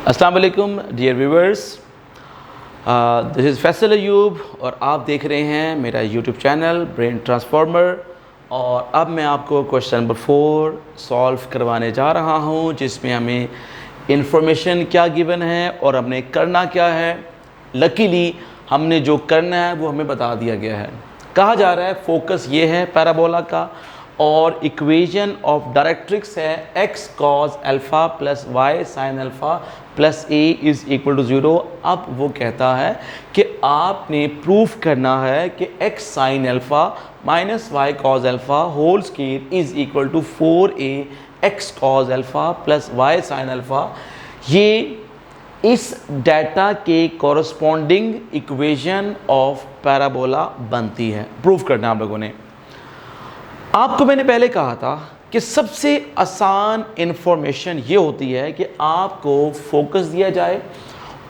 अस्सलाम वालेकुम dear viewers, this is Faisal Ayub और आप देख रहे हैं मेरा यूट्यूब चैनल ब्रेन ट्रांसफॉर्मर। और अब मैं आपको क्वेश्चन नंबर 4 सॉल्व करवाने जा रहा हूं, जिसमें हमें इंफॉर्मेशन क्या गिवन है और हमने करना क्या है। लकीली हमने जो करना है वो हमें बता दिया गया है। कहा जा रहा है फोकस ये है पैराबोला का और इक्वेशन ऑफ डायरेक्ट्रिक्स है x cos alpha plus y sin alpha plus a is equal to 0। अब वो कहता है कि आपने प्रूफ करना है कि x sin alpha minus y cos alpha whole square is equal to 4a x cos alpha plus y sin alpha. ये इस डाटा के कॉरस्पॉन्डिंग इक्वेशन ऑफ पैराबोला बनती है। प्रूफ करना आप लोगों ने। आपको मैंने पहले कहा था कि सबसे आसान इन्फॉर्मेशन ये होती है कि आपको फोकस दिया जाए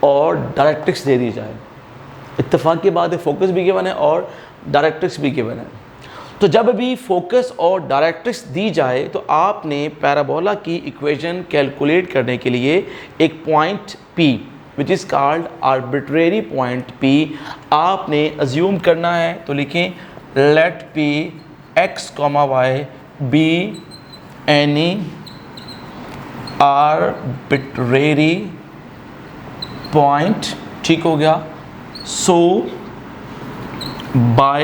और डायरेक्ट्रिक्स दे दी जाए। इत्तेफाक की बात है, फोकस भी गिवन है और डायरेक्ट्रिक्स भी गिवन है। तो जब भी फोकस और डायरेक्ट्रिक्स दी जाए तो आपने पैराबोला की इक्वेशन कैलकुलेट करने के लिए एक point P which is called arbitrary point P आपने अज्यूम करना है। तो लिखें late P x, y be any arbitrary point। ठीक हो गया। So by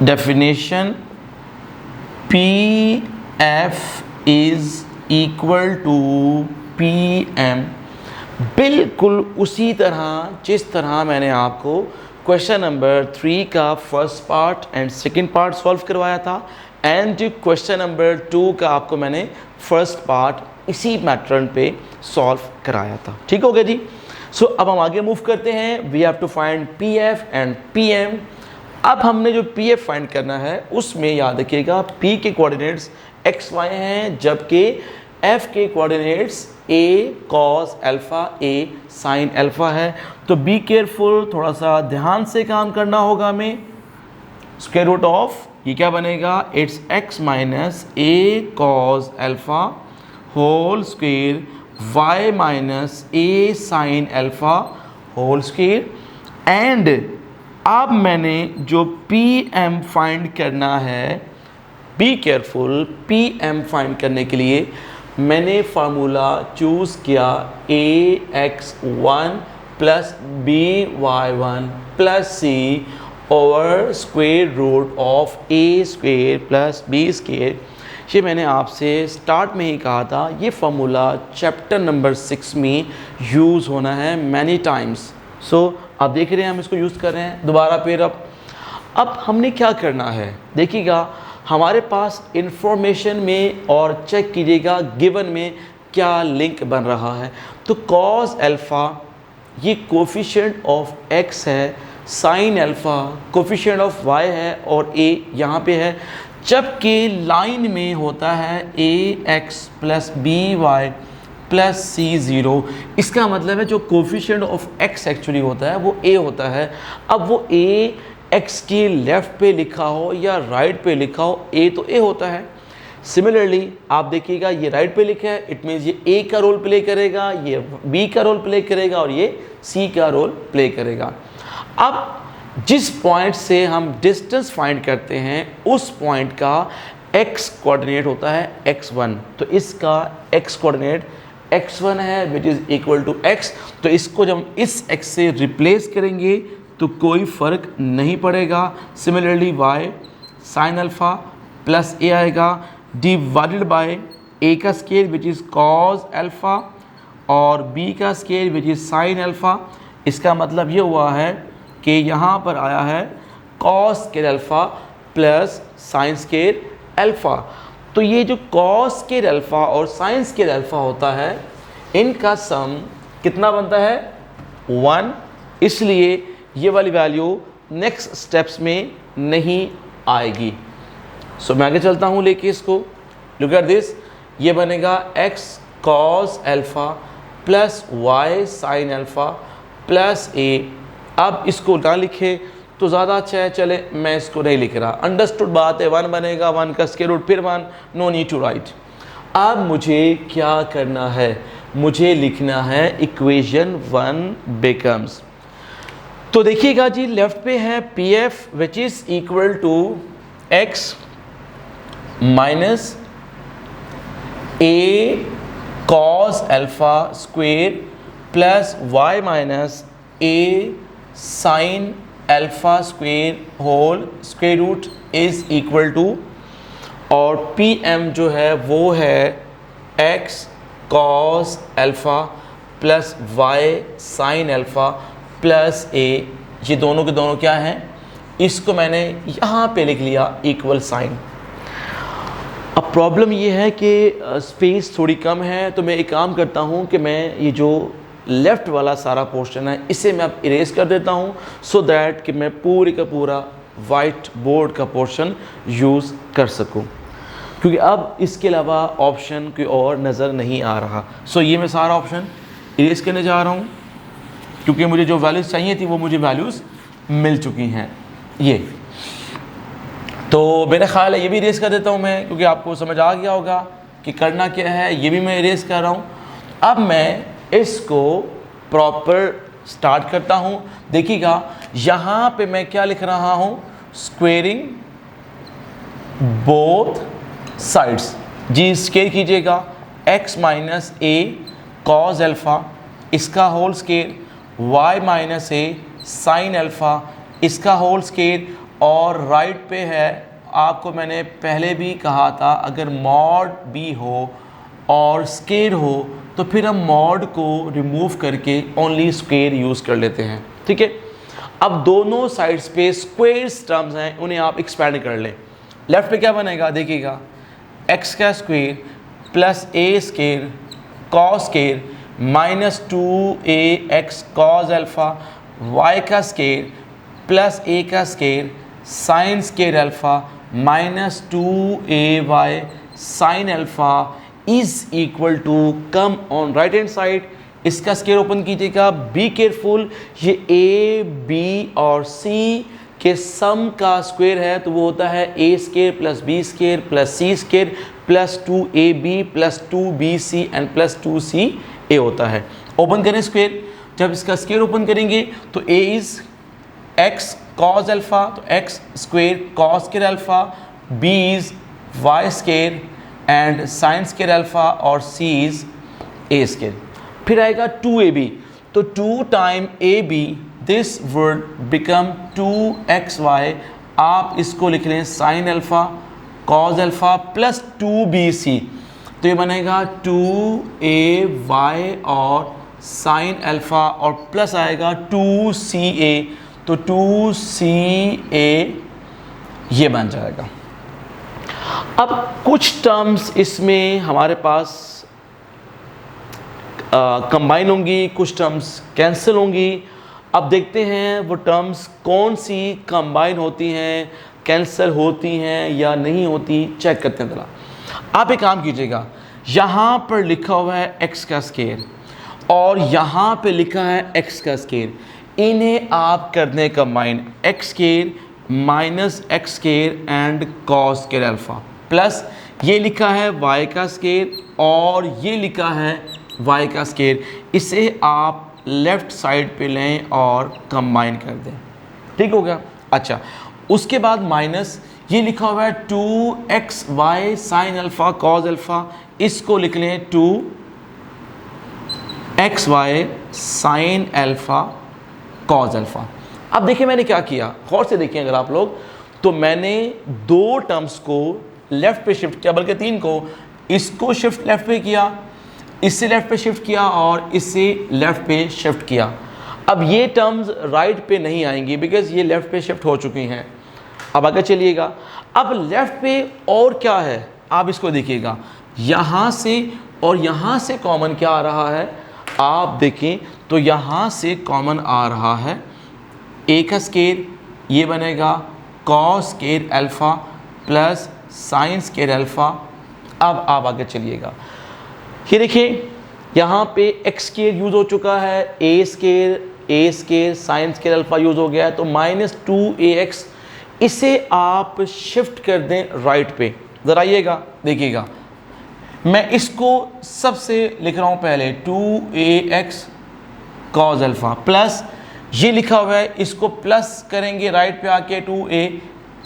definition PF is equal to PM। बिल्कुल उसी तरह जिस तरह मैंने आपको क्वेश्चन नंबर 3 का first part and second part solve करवाया था एंड क्वेश्चन नंबर 2 का आपको मैंने फर्स्ट पार्ट इसी पैटर्न पे सॉल्व कराया था। ठीक हो गया जी। सो अब हम आगे मूव करते हैं। We have to find PF and PM। अब हमने जो PF फाइंड करना है उसमें याद रखिएगा P के कोऑर्डिनेट्स x y हैं, जबकि F के coordinates a cos alpha a sin alpha है। तो बी केयरफुल, थोड़ा सा ध्यान से काम करना होगा हमें। स्क्वायर रूट ऑफ ये क्या बनेगा, it's x minus a cos alpha whole square y minus a sin alpha whole square. And अब मैंने जो PM फाइंड करना है, बी केयरफुल, PM फाइंड करने के लिए मैंने फार्मूला चूज़ किया ax1 plus by1 plus c over square root of a square plus b square. ये मैंने आपसे स्टार्ट में ही कहा था, ये फार्मूला चैप्टर नंबर 6 में यूज़ होना है मैनी टाइम्स। सो आप देख रहे हैं हम इसको यूज़ कर रहे हैं दोबारा फिर। अब हमने क्या करना है, देखिएगा हमारे पास इंफॉर्मेशन में और चेक कीजिएगा गिवन में क्या लिंक बन रहा है। तो cos अल्फ़ा ये कोफिशिएंट ऑफ x है, sin alpha coefficient of y है और a यहाँ पे है, जबकि लाइन में होता है ax plus by plus c0। इसका मतलब है जो कोफिशिएंट ऑफ x एक्चुअली होता है वो a होता है। अब वो a x के लेफ़्ट पे लिखा हो या राइट पे लिखा हो, a तो a होता है। सिमिलरली आप देखिएगा ये राइट पे लिखा है, इट मीन्स ये a का रोल प्ले करेगा, ये b का रोल प्ले करेगा और ये c का रोल प्ले करेगा। अब जिस पॉइंट से हम डिस्टेंस फाइंड करते हैं उस पॉइंट का x कोऑर्डिनेट होता है x1। तो इसका x कोऑर्डिनेट x1 है which is equal to x। तो इसको जब हम इस x से रिप्लेस करेंगे तो कोई फ़र्क नहीं पड़ेगा। Similarly y sin alpha plus a आएगा डिवाइडेड बाय a का square which is cos alpha और b का square which is sin alpha. इसका मतलब ये हुआ है कि यहाँ पर आया है cos square alpha plus sin square alpha. तो ये जो cos स्केयर अल्फ़ा और sin स्केयर अल्फ़ा होता है, इनका सम कितना बनता है 1। इसलिए ये वाली वैल्यू नेक्स्ट स्टेप्स में नहीं आएगी। सो मैं आगे चलता हूँ लेके इसको। लुक एट दिस, ये बनेगा x cos alpha plus y sin alpha plus a। अब इसको ना लिखे तो ज़्यादा अच्छा है, चले मैं इसको नहीं लिख रहा। अंडरस्टूड बात है, 1 बनेगा, 1 का स्क्वायर रूट फिर 1, नो नीड टू राइट। अब मुझे क्या करना है, मुझे लिखना है इक्वेशन 1 बिकम्स, तो देखिएगा जी लेफ्ट पे है P F which is equal to X minus A cos alpha square plus Y minus A sine alpha square whole square root is equal to, और पी एम जो है वो है X cos alpha plus Y sine alpha plus A, ये दोनों के दोनों क्या हैं, इसको मैंने यहाँ पे लिख लिया इक्वल साइन। अब प्रॉब्लम ये है कि स्पेस थोड़ी कम है, तो मैं एक काम करता हूँ कि मैं ये जो लेफ़्ट वाला सारा पोर्शन है इसे मैं अब इरेज कर देता हूँ, सो दैट कि मैं पूरे का पूरा वाइट बोर्ड का पोर्शन यूज़ कर सकूँ, क्योंकि अब इसके अलावा ऑप्शन कोई और नज़र नहीं आ रहा। सो ये मैं सारा ऑप्शन इरेज करने जा रहा हूँ, क्योंकि मुझे जो वैल्यूज़ चाहिए थी वो मुझे वैल्यूज़ मिल चुकी हैं। ये तो मेरा ख्याल है ये भी इरेज कर देता हूँ मैं, क्योंकि आपको समझ आ गया होगा कि करना क्या है। ये भी मैं इरेज कर रहा हूँ। अब मैं इसको प्रॉपर स्टार्ट करता हूँ। देखिएगा यहाँ पे मैं क्या लिख रहा हूँ, स्क्वेयरिंग बोथ साइड्स, जी स्क्वेयर कीजिएगा x माइनस ए कॉज अल्फ़ा इसका whole square, y minus A sine alpha इसका होल स्क्वेयर, और राइट पे है, आपको मैंने पहले भी कहा था अगर मॉड b हो और स्क्वेयर हो तो फिर हम मॉड को रिमूव करके ओनली स्क्वेयर यूज़ कर लेते हैं, ठीक है। अब दोनों साइड्स पे स्क्वेयर्स टर्म्स हैं, उन्हें आप एक्सपेंड कर लें। लेफ्ट पे क्या बनेगा, देखिएगा एक्स का square plus A square cos square minus 2ax cos alpha, Y का स्क्वेयर प्लस ए का square sine square alpha minus 2ay sine alpha is equal to, come on right hand side, इसका square open कीजिएगा, be careful, ये A B और सी के सम का square है तो वो होता है A square plus B square plus C square plus 2ab plus 2bc and plus 2ca होता है। ओपन करें स्क्वायर, जब इसका स्क्वायर ओपन करेंगे तो a is x cos alpha, तो x square cos square alpha, b is y square and sign square alpha, और c is a square. फिर आएगा 2ab, तो 2 time ab this word become 2xy, आप इसको लिख लें sign alpha cos alpha plus 2bc, तो ये बनेगा 2ay और साइन अल्फ़ा और प्लस आएगा 2ca, तो 2ca ये बन जाएगा। अब कुछ टर्म्स इसमें हमारे पास कंबाइन होंगी, कुछ टर्म्स कैंसिल होंगी। अब देखते हैं वो टर्म्स कौन सी कंबाइन होती हैं, कैंसिल होती हैं या नहीं होती, चेक करते हैं। जरा आप एक काम कीजिएगा, यहाँ पर लिखा हुआ है x का स्क्वायर और यहाँ पे लिखा है x का स्क्वायर, इन्हें आप कर दें combine, x square minus x square and cos square alpha, plus ये लिखा है y का स्क्वायर और ये लिखा है y का स्क्वायर, इसे आप लेफ़्ट साइड पे लें और कंबाइन कर दें, ठीक हो गया। अच्छा, उसके बाद माइनस ये लिखा हुआ है 2xy sine alpha cos alpha, इसको लिख लें 2xy sine alpha cos alpha. अब देखिए मैंने क्या किया, गौर से देखिए अगर आप लोग, तो मैंने दो टर्म्स को लेफ़्ट पे शिफ्ट किया, बल्कि तीन को, इसको शिफ्ट लेफ़्ट पे किया, इससे लेफ़्ट पे शिफ्ट किया और इससे लेफ़्ट पे शिफ्ट किया। अब ये टर्म्स राइट पे नहीं आएंगी बिकॉज ये लेफ़्ट पे शिफ्ट हो चुकी हैं। अब आगे चलिएगा, अब लेफ़्ट पे और क्या है आप इसको देखिएगा, यहाँ से और यहाँ से कॉमन क्या आ रहा है, आप देखें तो यहाँ से कॉमन आ रहा है ए का स्क्वायर, ये बनेगा cos square alpha plus sign square alpha. अब आप आगे चलिएगा, ये देखिए यहाँ पे एक्स स्क्वायर यूज़ हो चुका है, A square sine square alpha use हो गया है, तो माइनस 2ax, इसे आप शिफ्ट कर दें राइट पे। ज़रा आइएगा देखिएगा, मैं इसको सबसे लिख रहा हूं पहले 2ax cos अल्फा प्लस ये लिखा हुआ है, इसको प्लस करेंगे राइट पे आके 2a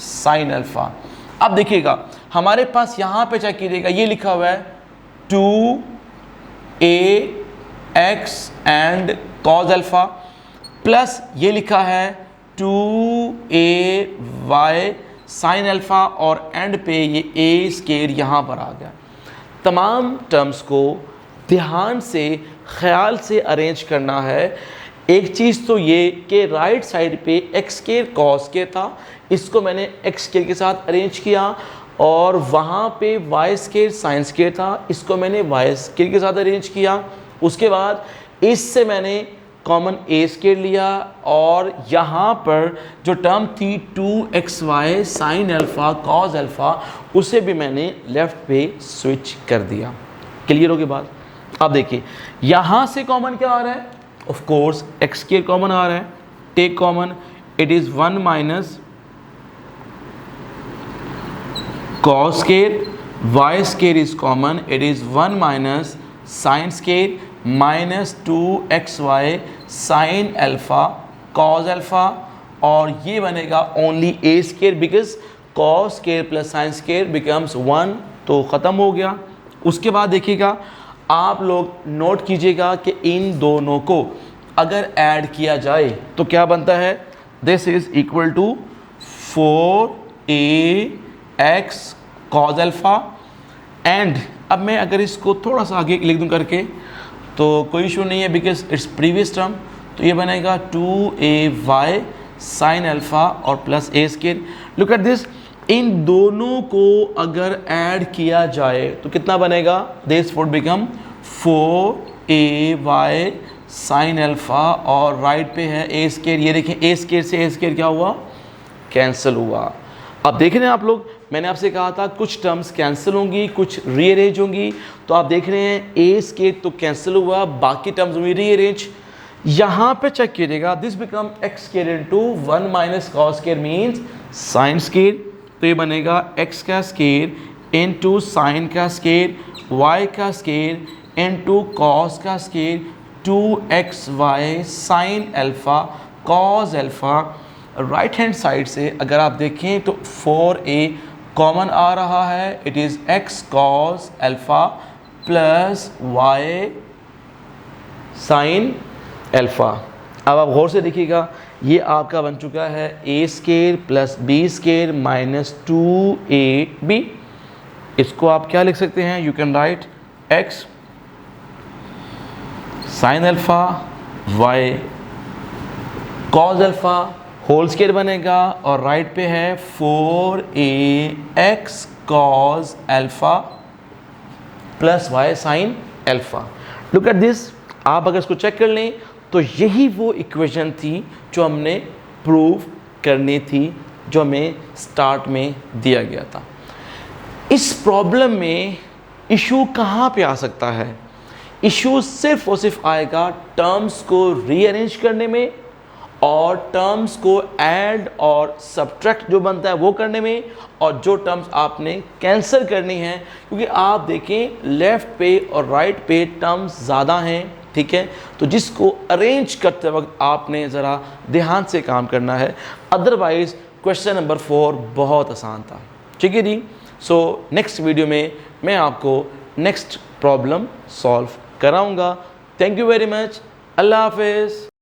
sin अल्फा। अब देखिएगा हमारे पास यहां पे चेक कीजिएगा, ये लिखा हुआ है 2ax and cos alpha plus ये लिखा है 2ay sin अल्फा और एंड पे ये a स्केयर यहाँ पर आ गया। तमाम टर्म्स को ध्यान से ख्याल से अरेंज करना है। एक चीज़ तो ये कि राइट साइड पे एक्स स्केयर कॉस के था, इसको मैंने एक्स स्केयर के साथ अरेंज किया, और वहाँ पे वाई स्केयर साइन स्केयर था, इसको मैंने वाई स्केयर के साथ अरेंज किया। उसके बाद इससे मैंने कॉमन ए स्केयर लिया और यहाँ पर जो टर्म थी 2xy sine alpha cos alpha उसे भी मैंने लेफ़्ट पे स्विच कर दिया। क्लियर हो गई बात? अब देखिए यहाँ से कॉमन क्या आ रहा है, of course X square common आ रहा है, take common, it is 1 minus cos square, Y square is common, it is 1 minus sine square minus 2xy sine alpha cos alpha, और ये बनेगा only A square because cos square plus sine square becomes 1, तो ख़त्म हो गया। उसके बाद देखिएगा आप लोग नोट कीजिएगा कि इन दोनों को अगर ऐड किया जाए तो क्या बनता है, this is equal to 4ax cos alpha and, अब मैं अगर इसको थोड़ा सा आगे लिख दूँ करके तो कोई इशू नहीं है बिकॉज इट्स प्रीवियस टर्म, तो ये बनेगा 2ay साइन अल्फ़ा और plus A square. Look at this, इन दोनों को अगर ऐड किया जाए तो कितना बनेगा, this would become 4ay sine alpha और राइट पे है ए स्केयर। ये देखें ए स्केयर से ए स्केयर क्या हुआ, कैंसिल हुआ। अब देख रहे हैं आप लोग, मैंने आपसे कहा था कुछ टर्म्स कैंसिल होंगी कुछ रीअरेंज होंगी, तो आप देख रहे हैं ए स्केयर तो कैंसिल हुआ, बाकी टर्म्स हुई रीअरेंज। यहाँ पे चेक कीजिएगा, this become x square into 1 minus cos square means sine square, तो ये बनेगा एक्स का स्केयर इंटू साइन का स्केयर, वाई का स्केयर इंटू कॉस का square, 2xy sine alpha cos alpha. Right hand side से अगर आप देखें तो 4a कॉमन आ रहा है, it is x cos alpha plus y sine alpha. अब आप गौर से देखिएगा, ये आपका बन चुका है a square plus b square minus 2ab। इसको आप क्या लिख सकते हैं, you can write x sine alpha y cos alpha whole square बनेगा और राइट पे है 4ax cos alpha plus y sine alpha. Look at this, आप अगर इसको चेक कर लें तो यही वो इक्वेशन थी जो हमने प्रूव करनी थी, जो हमें स्टार्ट में दिया गया था। इस प्रॉब्लम में इशू कहाँ पे आ सकता है, इशू सिर्फ और सिर्फ आएगा टर्म्स को रीअरेंज करने में और टर्म्स को ऐड और सब्ट्रैक्ट जो बनता है वो करने में, और जो टर्म्स आपने कैंसिल करनी है, क्योंकि आप देखें लेफ़्ट पे और राइट पे टर्म्स ज़्यादा हैं, ठीक है, तो जिसको अरेंज करते वक्त आपने ज़रा ध्यान से काम करना है, अदरवाइज़ क्वेश्चन नंबर 4 बहुत आसान था। ठीक है जी, सो नेक्स्ट वीडियो में मैं आपको नेक्स्ट प्रॉब्लम सॉल्व कराऊंगा। थैंक यू वेरी मच, अल्लाह हाफिज़।